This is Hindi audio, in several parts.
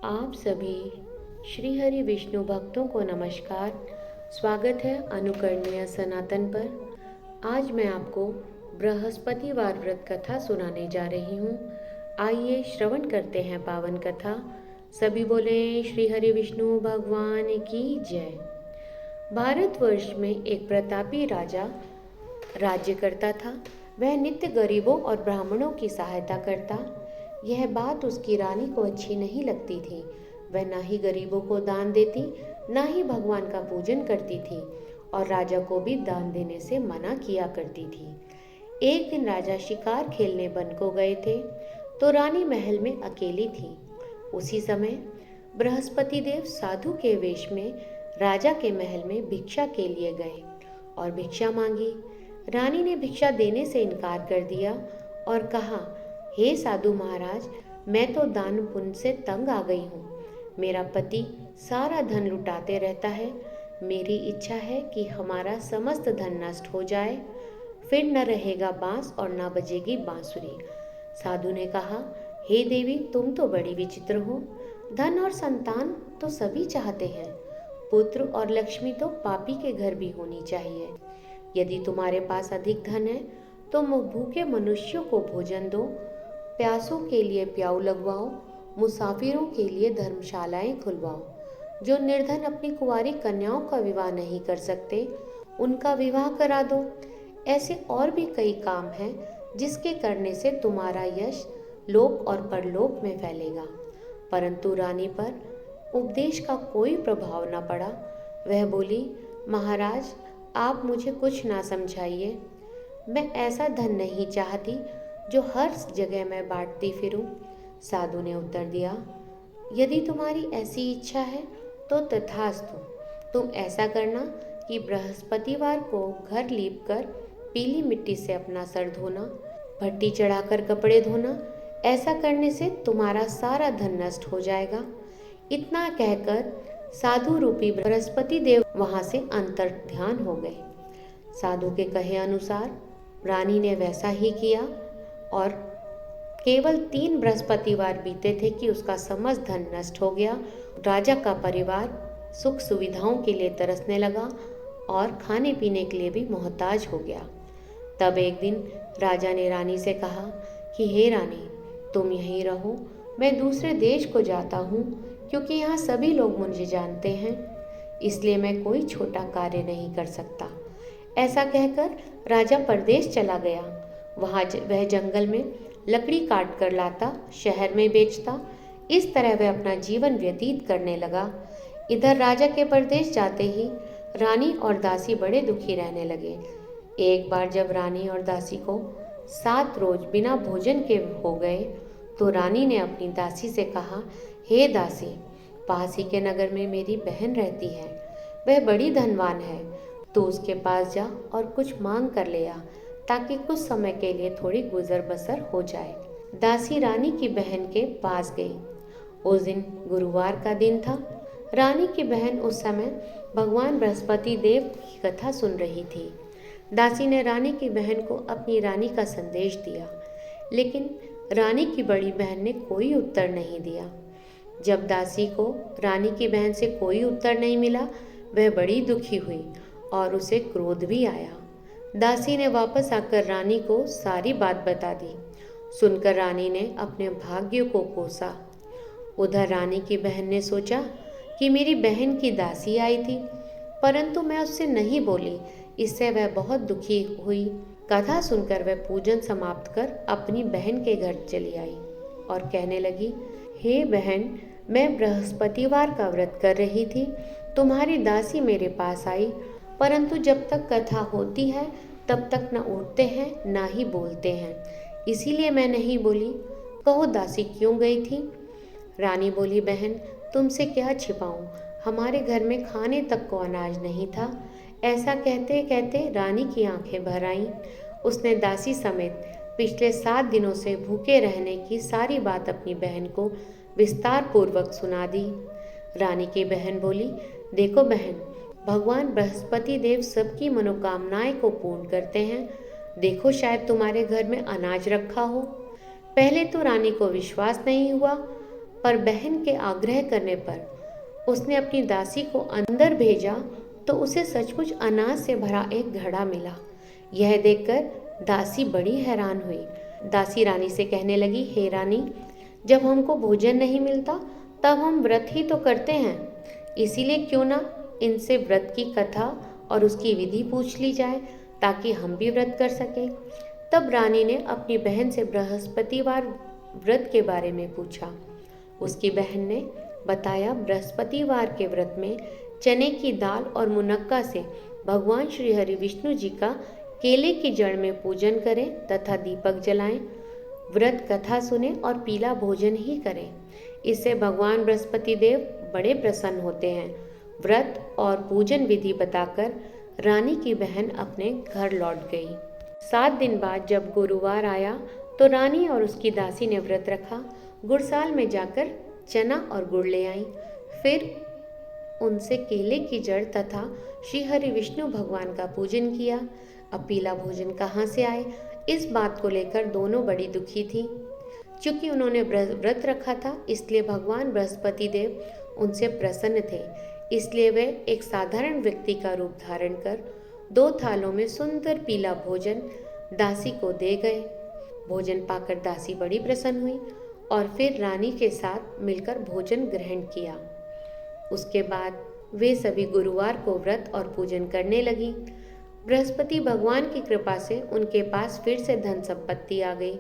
आप सभी श्री हरि विष्णु भक्तों को नमस्कार। स्वागत है अनुकरणीय सनातन पर। आज मैं आपको बृहस्पतिवार व्रत कथा सुनाने जा रही हूँ। आइए श्रवण करते हैं पावन कथा। सभी बोले श्री हरि विष्णु भगवान की जय। भारतवर्ष में एक प्रतापी राजा राज्य करता था। वह नित्य गरीबों और ब्राह्मणों की सहायता करता। यह बात उसकी रानी को अच्छी नहीं लगती थी। वह ना ही गरीबों को दान देती, ना ही भगवान का पूजन करती थी और राजा को भी दान देने से मना किया करती थी। एक दिन राजा शिकार खेलने वन को गए थे तो रानी महल में अकेली थी। उसी समय बृहस्पति देव साधु के वेश में राजा के महल में भिक्षा के लिए गए और भिक्षा मांगी। रानी ने भिक्षा देने से इनकार कर दिया और कहा, हे साधु महाराज, मैं तो दान पुण्य से तंग आ गई हूँ। मेरा पति सारा धन लुटाते रहता है। मेरी इच्छा है कि हमारा समस्त धन नष्ट हो जाए, फिर न रहेगा बांस और न बजेगी बांसुरी। साधु ने कहा, हे देवी, तुम तो बड़ी विचित्र हो। धन और संतान तो सभी चाहते हैं, पुत्र और लक्ष्मी तो पापी के घर भी होनी चाहिए। यदि तुम्हारे पास अधिक धन है तो भूखे मनुष्यों को भोजन दो, प्यासों के लिए प्याऊ लगवाओ, मुसाफिरों के लिए धर्मशालाएं खुलवाओ। जो निर्धन अपनी कुंवारी कन्याओं का विवाह नहीं कर सकते, उनका विवाह करा दो। ऐसे और भी कई काम हैं जिसके करने से तुम्हारा यश लोक और परलोक में फैलेगा। परंतु रानी पर उपदेश का कोई प्रभाव न पड़ा। वह बोली, महाराज, आप मुझे कुछ ना समझाइए। मैं ऐसा धन नहीं चाहती जो हर जगह मैं बांटती फिरूं। साधु ने उत्तर दिया, यदि तुम्हारी ऐसी इच्छा है तो तथास्तु। तुम ऐसा करना कि बृहस्पतिवार को घर लीप कर पीली मिट्टी से अपना सर धोना, भट्टी चढ़ाकर कपड़े धोना। ऐसा करने से तुम्हारा सारा धन नष्ट हो जाएगा। इतना कहकर साधु रूपी बृहस्पति देव वहां से अंतर ध्यान हो गए। साधु के कहे अनुसार रानी ने वैसा ही किया और केवल 3 बृहस्पतिवार बीते थे कि उसका समस्त धन नष्ट हो गया। राजा का परिवार सुख सुविधाओं के लिए तरसने लगा और खाने पीने के लिए भी मोहताज हो गया। तब एक दिन राजा ने रानी से कहा कि हे रानी, तुम यहीं रहो, मैं दूसरे देश को जाता हूँ, क्योंकि यहाँ सभी लोग मुझे जानते हैं, इसलिए मैं कोई छोटा कार्य नहीं कर सकता। ऐसा कहकर राजा परदेश चला गया। वहाँ वह जंगल में लकड़ी काट कर लाता, शहर में बेचता। इस तरह वह अपना जीवन व्यतीत करने लगा। इधर राजा के परदेश जाते ही रानी और दासी बड़े दुखी रहने लगे। एक बार जब रानी और दासी को 7 रोज बिना भोजन के हो गए तो रानी ने अपनी दासी से कहा, हे दासी, पास ही के नगर में मेरी बहन रहती है। वह बड़ी धनवान है, तो उसके पास जा और कुछ मांग कर ले आ, ताकि कुछ समय के लिए थोड़ी गुजर बसर हो जाए। दासी रानी की बहन के पास गई। उस दिन गुरुवार का दिन था। रानी की बहन उस समय भगवान बृहस्पति देव की कथा सुन रही थी। दासी ने रानी की बहन को अपनी रानी का संदेश दिया, लेकिन रानी की बड़ी बहन ने कोई उत्तर नहीं दिया। जब दासी को रानी की बहन से कोई उत्तर नहीं मिला, वह बड़ी दुखी हुई और उसे क्रोध भी आया। दासी ने वापस आकर रानी को सारी बात बता दी। सुनकर रानी ने अपने भाग्य को कोसा। उधर रानी की बहन ने सोचा कि मेरी बहन की दासी आई थी, परंतु मैं उससे नहीं बोली। इससे वह बहुत दुखी हुई। कथा सुनकर वह पूजन समाप्त कर अपनी बहन के घर चली आई और कहने लगी, हे बहन, मैं बृहस्पतिवार का व्रत कर रही थी। तुम्हारी दासी मेरे पास आई, परंतु जब तक कथा होती है तब तक न उठते हैं ना ही बोलते हैं, इसीलिए मैं नहीं बोली। कहो दासी क्यों गई थी? रानी बोली, बहन, तुमसे क्या छिपाऊं, हमारे घर में खाने तक को अनाज नहीं था। ऐसा कहते कहते रानी की आंखें भर आईं। उसने दासी समेत पिछले 7 दिनों से भूखे रहने की सारी बात अपनी बहन को विस्तार पूर्वक सुना दी। रानी की बहन बोली, देखो बहन, भगवान बृहस्पति देव सबकी मनोकामनाएं को पूर्ण करते हैं। देखो, शायद तुम्हारे घर में अनाज रखा हो। पहले तो रानी को विश्वास नहीं हुआ, पर बहन के आग्रह करने पर उसने अपनी दासी को अंदर भेजा तो उसे सचमुच अनाज से भरा एक घड़ा मिला। यह देखकर दासी बड़ी हैरान हुई। दासी रानी से कहने लगी, हे रानी, जब हमको भोजन नहीं मिलता तब हम व्रत ही तो करते हैं, इसीलिए क्यों ना इनसे व्रत की कथा और उसकी विधि पूछ ली जाए ताकि हम भी व्रत कर सकें। तब रानी ने अपनी बहन से बृहस्पतिवार व्रत के बारे में पूछा। उसकी बहन ने बताया, बृहस्पतिवार के व्रत में चने की दाल और मुनक्का से भगवान श्री हरि विष्णु जी का केले की जड़ में पूजन करें तथा दीपक जलाएं, व्रत कथा सुने और पीला भोजन ही करें। इससे भगवान बृहस्पति देव बड़े प्रसन्न होते हैं। व्रत और पूजन विधि बताकर रानी की बहन अपने घर लौट गई। 7 दिन बाद जब गुरुवार आया तो रानी और उसकी दासी ने व्रत रखा। गुड़साल में जाकर चना और गुड़ ले आई। फिर उनसे केले की जड़ तथा श्री हरि विष्णु भगवान का पूजन किया। अब पीला भोजन कहाँ से आए, इस बात को लेकर दोनों बड़ी दुखी थी। चूंकि उन्होंने व्रत रखा था इसलिए भगवान बृहस्पति देव उनसे प्रसन्न थे, इसलिए वे एक साधारण व्यक्ति का रूप धारण कर 2 थालों में सुंदर पीला भोजन दासी को दे गए। भोजन पाकर दासी बड़ी प्रसन्न हुई और फिर रानी के साथ मिलकर भोजन ग्रहण किया। उसके बाद वे सभी गुरुवार को व्रत और पूजन करने लगी। बृहस्पति भगवान की कृपा से उनके पास फिर से धन संपत्ति आ गई,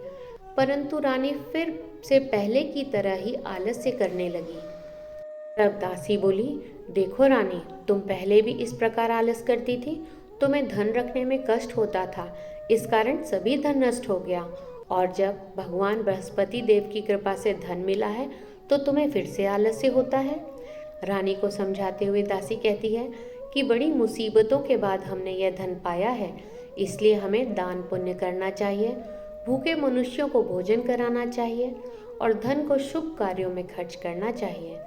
परंतु रानी फिर से पहले की तरह ही आलस्य करने लगी। तब दासी बोली, देखो रानी, तुम पहले भी इस प्रकार आलस करती थी, तुम्हें धन रखने में कष्ट होता था, इस कारण सभी धन नष्ट हो गया, और जब भगवान बृहस्पति देव की कृपा से धन मिला है तो तुम्हें फिर से आलस्य होता है। रानी को समझाते हुए दासी कहती है कि बड़ी मुसीबतों के बाद हमने यह धन पाया है, इसलिए हमें दान पुण्य करना चाहिए, भूखे मनुष्यों को भोजन कराना चाहिए और धन को शुभ कार्यों में खर्च करना चाहिए,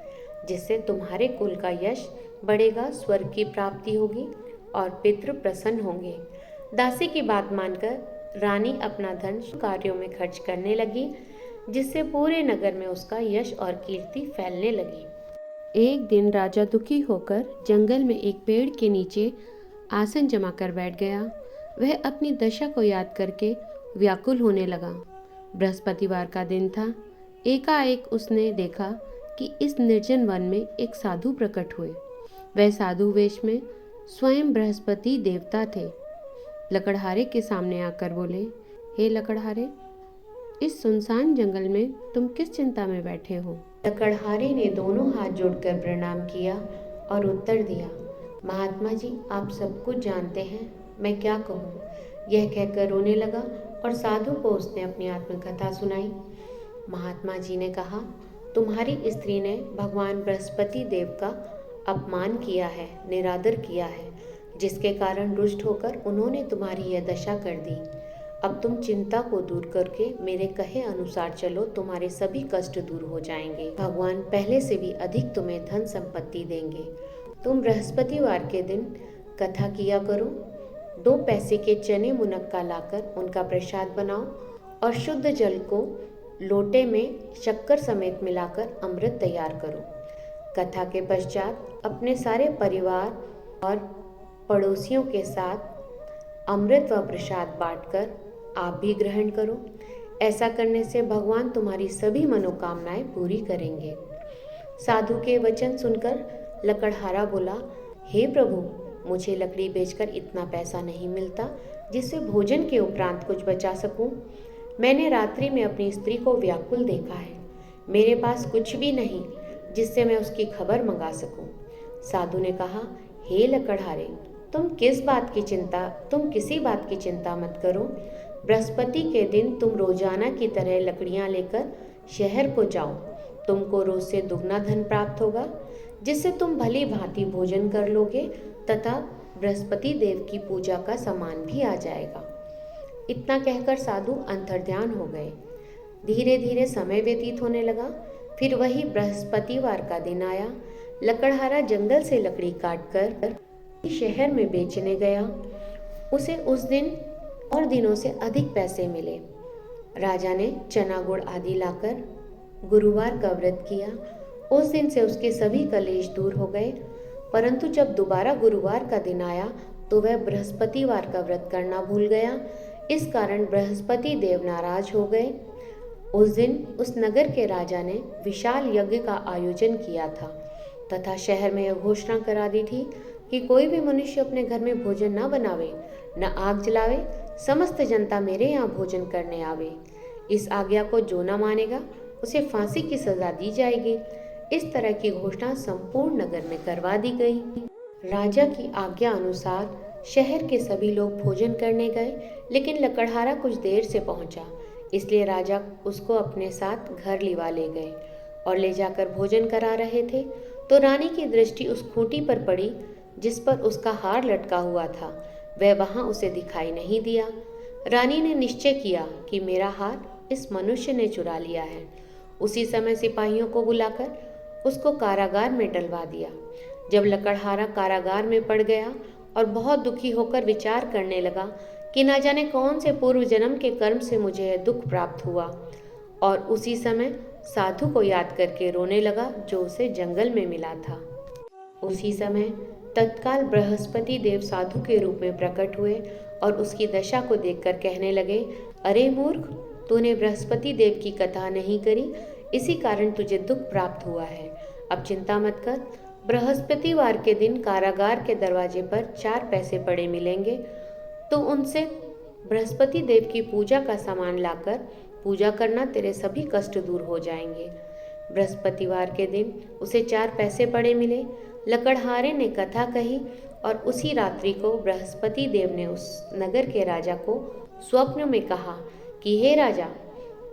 जिससे तुम्हारे कुल का यश बढ़ेगा, स्वर्ग की प्राप्ति होगी और पितृ प्रसन्न होंगे। दासी की बात मानकर रानी अपना धन कार्यों में खर्च करने लगी, जिससे पूरे नगर में उसका यश और कीर्ति फैलने लगी। एक दिन राजा दुखी होकर जंगल में एक पेड़ के नीचे आसन जमा कर बैठ गया। वह अपनी दशा को याद करके व्याकुल होने लगा। बृहस्पतिवार का दिन था। एकाएक उसने देखा कि इस निर्जन वन में एक साधु प्रकट हुए। वह साधु वेश में स्वयं बृहस्पति देवता थे। लकड़हारे के सामने आकर बोले, हे लकड़हारे, इस सुनसान जंगल में तुम किस चिंता में बैठे हो? लकड़हारे ने दोनों हाथ जोड़कर प्रणाम किया और उत्तर दिया, महात्मा जी, आप सब कुछ जानते हैं, मैं क्या कहूँ। यह कहकर रोने लगा और साधु को उसने अपनी आत्मकथा सुनाई। महात्मा जी ने कहा, तुम्हारी स्त्री ने भगवान बृहस्पति देव का अपमान किया है, निरादर किया है, जिसके कारण रुष्ट होकर उन्होंने तुम्हारी यह दशा कर दी। अब तुम चिंता को दूर करके मेरे कहे अनुसार चलो, तुम्हारे सभी कष्ट दूर हो जाएंगे। भगवान पहले से भी अधिक तुम्हें धन संपत्ति देंगे। तुम बृहस्पतिवार के दिन कथा किया करो। 2 पैसे के चने मुनक्का लाकर उनका प्रसाद बनाओ और शुद्ध जल को लोटे में शक्कर समेत मिलाकर अमृत तैयार करो। कथा के पश्चात अपने सारे परिवार और पड़ोसियों के साथ अमृत व प्रसाद बांटकर आप भी ग्रहण करो। ऐसा करने से भगवान तुम्हारी सभी मनोकामनाएं पूरी करेंगे। साधु के वचन सुनकर लकड़हारा बोला, हे प्रभु, मुझे लकड़ी बेचकर इतना पैसा नहीं मिलता जिससे भोजन के उपरांत कुछ बचा सकूं। मैंने रात्रि में अपनी स्त्री को व्याकुल देखा है। मेरे पास कुछ भी नहीं जिससे मैं उसकी खबर मंगा सकूं। साधु ने कहा, हे लकड़हारे, तुम किसी बात की चिंता मत करो। बृहस्पति के दिन तुम रोजाना की तरह लकड़ियां लेकर शहर को जाओ। तुमको रोज से दुगना धन प्राप्त होगा, जिससे तुम भली भांति भोजन कर लोगे तथा बृहस्पति देव की पूजा का सामान भी आ जाएगा। इतना कहकर साधु अंतर्ध्यान हो गए। धीरे धीरे समय व्यतीत होने लगा। फिर वही बृहस्पतिवार का दिन आया। लकड़हारा जंगल से लकड़ी काटकर शहर में बेचने गया। उसे उस दिन और दिनों से अधिक पैसे मिले। राजा ने चना गुड़ आदि लाकर गुरुवार का व्रत किया। उस दिन से उसके सभी कलेश दूर हो गए। परंतु जब दोबारा गुरुवार का दिन आया तो वह बृहस्पतिवार का व्रत करना भूल गया। इस कारण बृहस्पति देव नाराज हो गए। उस दिन उस नगर के राजा ने विशाल यज्ञ का आयोजन किया था तथा शहर में यह घोषणा करा दी थी कि कोई भी मनुष्य अपने घर में भोजन न बनावे, न आग जलावे, समस्त जनता मेरे यहाँ भोजन करने आवे। इस आज्ञा को जो न मानेगा उसे फांसी की सजा दी जाएगी। इस तरह की घोषणा संपूर्ण नगर में करवा दी गई। राजा की आज्ञा अनुसार शहर के सभी लोग भोजन करने गए, लेकिन लकड़हारा कुछ देर से पहुंचा, इसलिए राजा उसको अपने साथ घर लिवा ले गए और ले जाकर भोजन करा रहे थे तो रानी की दृष्टि उस खूंटी पर पड़ी जिस पर उसका हार लटका हुआ था। वह वहां उसे दिखाई नहीं दिया। रानी ने निश्चय किया कि मेरा हार इस मनुष्य ने चुरा लिया है। उसी समय सिपाहियों को बुलाकर उसको कारागार में डलवा दिया। जब लकड़हारा कारागार में पड़ गया और बहुत दुखी होकर विचार करने लगा कि न जाने कौन से पूर्व जन्म के कर्म से मुझे यह दुख प्राप्त हुआ, और उसी समय साधु को याद करके रोने लगा जो उसे जंगल में मिला था। उसी समय तत्काल बृहस्पति देव साधु के रूप में प्रकट हुए और उसकी दशा को देखकर कहने लगे, अरे मूर्ख, तूने बृहस्पति देव की कथा नहीं करी, इसी कारण तुझे दुख प्राप्त हुआ है। अब चिंता मत कर, बृहस्पतिवार के दिन कारागार के दरवाजे पर 4 पैसे पड़े मिलेंगे, तो उनसे बृहस्पति देव की पूजा का सामान लाकर पूजा करना, तेरे सभी कष्ट दूर हो जाएंगे। बृहस्पतिवार के दिन उसे 4 पैसे पड़े मिले। लकड़हारे ने कथा कही और उसी रात्रि को बृहस्पति देव ने उस नगर के राजा को स्वप्न में कहा कि हे राजा,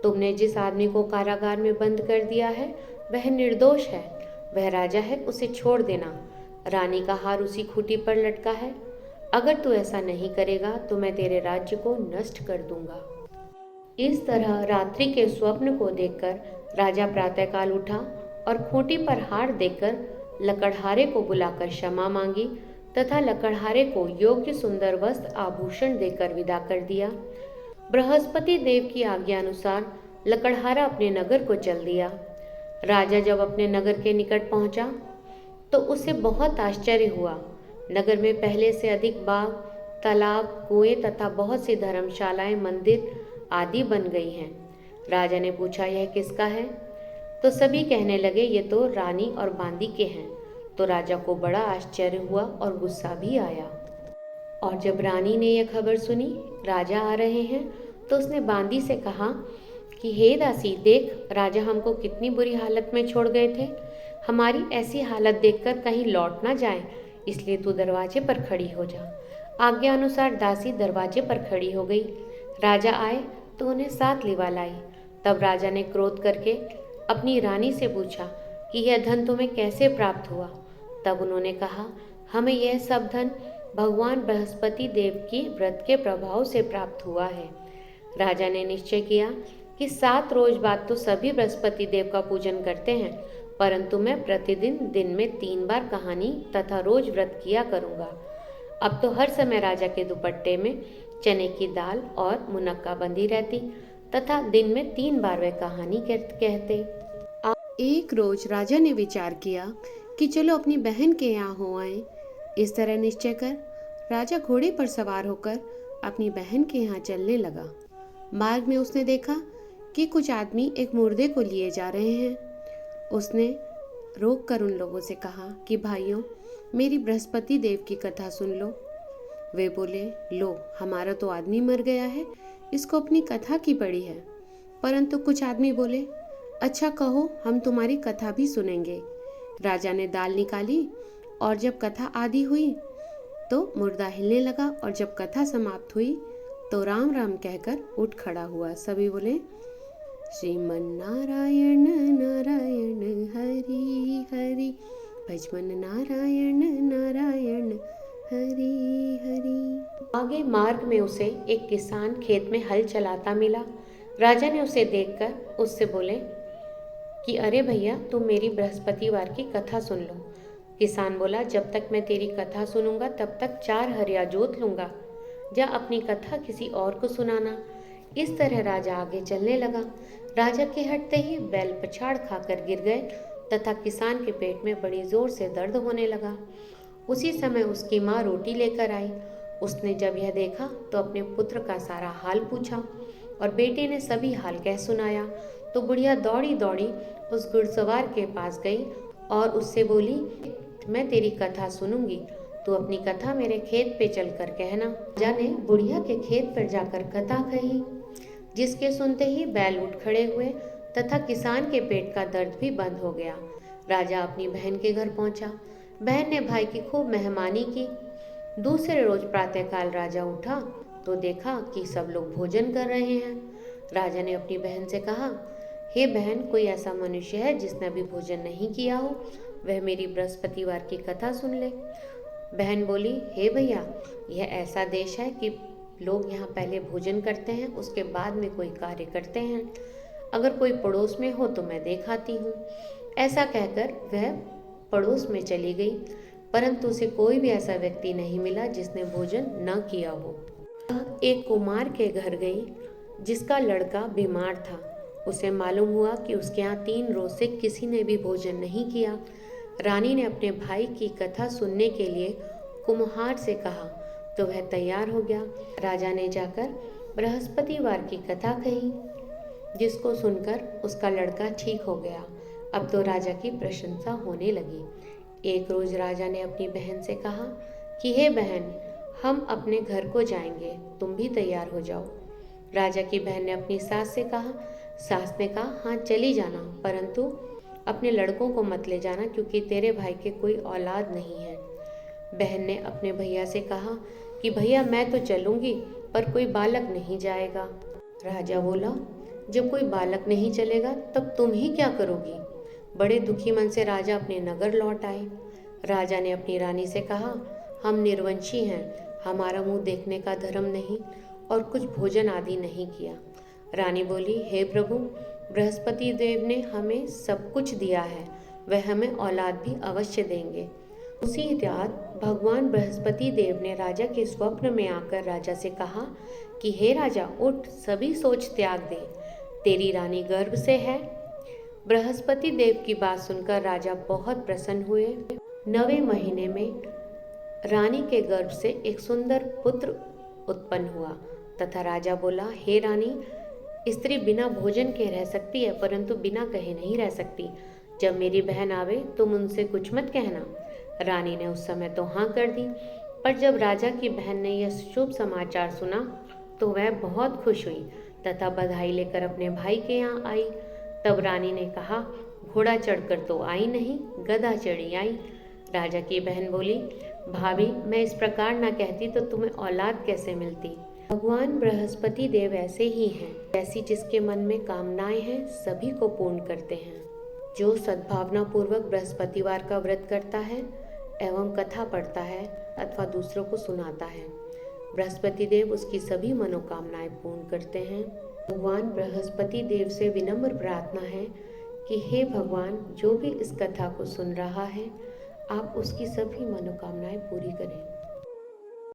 तुमने जिस आदमी को कारागार में बंद कर दिया है वह निर्दोष है, वह राजा है, उसे छोड़ देना। रानी का हार उसी खूंटी पर लटका है। अगर तू ऐसा नहीं करेगा तो मैं तेरे राज्य को नष्ट कर दूंगा। इस तरह रात्रि के स्वप्न को देखकर राजा प्रातःकाल उठा और खूंटी पर हार देकर लकड़हारे को बुलाकर क्षमा मांगी तथा लकड़हारे को योग्य सुंदर वस्त्र आभूषण देकर विदा कर दिया। बृहस्पति देव की आज्ञा अनुसार लकड़हारा अपने नगर को चल दिया। राजा जब अपने नगर के निकट पहुंचा तो उसे बहुत आश्चर्य हुआ। नगर में पहले से अधिक बाग, तालाब, कुएं तथा बहुत सी धर्मशालाएं, मंदिर आदि बन गई हैं। राजा ने पूछा, यह किसका है? तो सभी कहने लगे, ये तो रानी और बांदी के हैं। तो राजा को बड़ा आश्चर्य हुआ और गुस्सा भी आया। और जब रानी ने यह खबर सुनी राजा आ रहे हैं, तो उसने बांदी से कहा कि हे दासी, देख राजा हमको कितनी बुरी हालत में छोड़ गए थे। हमारी ऐसी हालत देखकर कहीं लौट ना जाए, इसलिए तू दरवाजे पर खड़ी हो जा। आज्ञा अनुसार दासी दरवाजे पर खड़ी हो गई। राजा आए तो उन्हें साथ लिवा लाई। तब राजा ने क्रोध करके अपनी रानी से पूछा कि यह धन तुम्हें कैसे प्राप्त हुआ? तब उन्होंने कहा, हमें यह सब धन भगवान बृहस्पति देव की व्रत के प्रभाव से प्राप्त हुआ है। राजा ने निश्चय किया कि 7 रोज बाद तो सभी बृहस्पति देव का पूजन करते हैं, परंतु मैं प्रतिदिन दिन में 3 बार कहानी तथा रोज व्रत किया करूँगा। अब तो हर समय राजा के दुपट्टे में चने की दाल और मुनक्का बंधी रहती तथा दिन में 3 बार वह कहानी कहते। एक रोज राजा ने विचार किया कि चलो अपनी बहन के यहाँ हो आए। इस तरह निश्चय कर राजा घोड़े पर सवार होकर अपनी बहन के यहाँ चलने लगा। मार्ग में उसने देखा कि कुछ आदमी एक मुर्दे को लिए जा रहे हैं। उसने रोक कर उन लोगों से कहा कि भाइयों, मेरी बृहस्पति देव की कथा सुन लो। वे बोले, लो, हमारा तो आदमी मर गया है, इसको अपनी कथा की पड़ी है। परंतु कुछ आदमी बोले, अच्छा कहो, हम तुम्हारी कथा भी सुनेंगे। राजा ने दाल निकाली और जब कथा आदि हुई तो मुर्दा हिलने लगा, और जब कथा समाप्त हुई तो राम राम कहकर उठ खड़ा हुआ। सभी बोले, श्रीमन नारायण नारायण हरि हरि, भजमन नारायण नारायण हरि हरि। आगे मार्ग में उसे एक किसान खेत में हल चलाता मिला। राजा ने उसे देखकर उससे बोले कि अरे भैया, तुम मेरी बृहस्पतिवार की कथा सुन लो। किसान बोला, जब तक मैं तेरी कथा सुनूंगा तब तक 4 हरिया जोत लूंगा। जा अपनी कथा किसी और को सुनाना। इस तरह राजा आगे चलने लगा। राजा के हटते ही बैल पछाड़ खाकर गिर गए तथा किसान के पेट में बड़ी जोर से दर्द होने लगा। उसी समय उसकी माँ रोटी लेकर आई। उसने जब यह देखा तो अपने पुत्र का सारा हाल पूछा और बेटे ने सभी हाल कह सुनाया। तो बुढ़िया दौड़ी दौड़ी उस घुड़सवार के पास गई और उससे बोली, मैं तेरी कथा सुनूंगी, तू अपनी कथा मेरे खेत पे चलकर कहना। राजा ने बुढ़िया के खेत पर जाकर कथा कही, जिसके सुनते ही बैल उठ खड़े हुए तथा किसान के पेट का दर्द भी बंद हो गया। राजा अपनी बहन के घर पहुंचा। बहन ने भाई की खूब मेहमानी की। दूसरे रोज प्रातःकाल राजा उठा तो देखा कि सब लोग भोजन कर रहे हैं। राजा ने अपनी बहन से कहा, हे बहन, कोई ऐसा मनुष्य है जिसने अभी भोजन नहीं किया हो, वह मेरी बृहस्पतिवार की कथा सुन ले। बहन बोली, हे भैया, यह ऐसा देश है कि लोग यहाँ पहले भोजन करते हैं, उसके बाद में कोई कार्य करते हैं। अगर कोई पड़ोस में हो तो मैं देखाती हूँ। ऐसा कहकर वह पड़ोस में चली गई, परंतु उसे कोई भी ऐसा व्यक्ति नहीं मिला जिसने भोजन न किया हो। एक कुमार के घर गई जिसका लड़का बीमार था। उसे मालूम हुआ कि उसके यहाँ 3 रोज से किसी ने भी भोजन नहीं किया। रानी ने अपने भाई की कथा सुनने के लिए कुम्हार से कहा तो वह तैयार हो गया। राजा ने जाकर बृहस्पतिवार की कथा कही, जिसको सुनकर उसका लड़का ठीक हो गया। अब तो राजा की प्रशंसा होने लगी। एक रोज राजा ने अपनी बहन से कहा कि हे बहन, हम अपने घर को जाएंगे, तुम भी तैयार हो जाओ। राजा की बहन ने अपनी सास से कहा। सास ने कहा, हाँ चली जाना, परंतु अपने लड़कों को मत ले जाना, क्योंकि तेरे भाई के कोई औलाद नहीं है। बहन ने अपने भैया से कहा कि भैया, मैं तो चलूंगी, पर कोई बालक नहीं जाएगा। राजा बोला, जब कोई बालक नहीं चलेगा तब तुम ही क्या करोगी। बड़े दुखी मन से राजा अपने नगर लौट आए। राजा ने अपनी रानी से कहा, हम निर्वंशी हैं, हमारा मुंह देखने का धर्म नहीं और कुछ भोजन आदि नहीं किया। रानी बोली, हे प्रभु, बृहस्पति देव ने हमें सब कुछ दिया है, वह हमें औलाद भी अवश्य देंगे। उसी रात भगवान बृहस्पति देव ने राजा के स्वप्न में आकर राजा से कहा कि हे राजा, उठ, सभी सोच त्याग दे, तेरी रानी गर्भ से है। बृहस्पति देव की बात सुनकर राजा बहुत प्रसन्न हुए। 9वें महीने में रानी के गर्भ से एक सुंदर पुत्र उत्पन्न हुआ तथा राजा बोला, हे रानी, स्त्री बिना भोजन के रह सकती है, परंतु बिना कहे नहीं रह सकती। जब मेरी बहन आवे तुम उनसे कुछ मत कहना। रानी ने उस समय तो हाँ कर दी, पर जब राजा की बहन ने यह शुभ समाचार सुना तो वह बहुत खुश हुई तथा बधाई लेकर अपने भाई के यहाँ आई। तब रानी ने कहा, घोड़ा चढ़कर तो आई नहीं, गधा चढ़ी आई। राजा की बहन बोली, भाभी, मैं इस प्रकार ना कहती तो तुम्हें औलाद कैसे मिलती। भगवान बृहस्पति देव ऐसे ही हैं, जैसी जिसके मन में कामनाएं हैं सभी को पूर्ण करते हैं। जो सद्भावना पूर्वक बृहस्पतिवार का व्रत करता है एवं कथा पढ़ता है अथवा दूसरों को सुनाता है, बृहस्पति देव उसकी सभी मनोकामनाएं पूर्ण करते हैं। भगवान बृहस्पति देव से विनम्र प्रार्थना है कि हे भगवान, जो भी इस कथा को सुन रहा है, आप उसकी सभी मनोकामनाएं पूरी करें।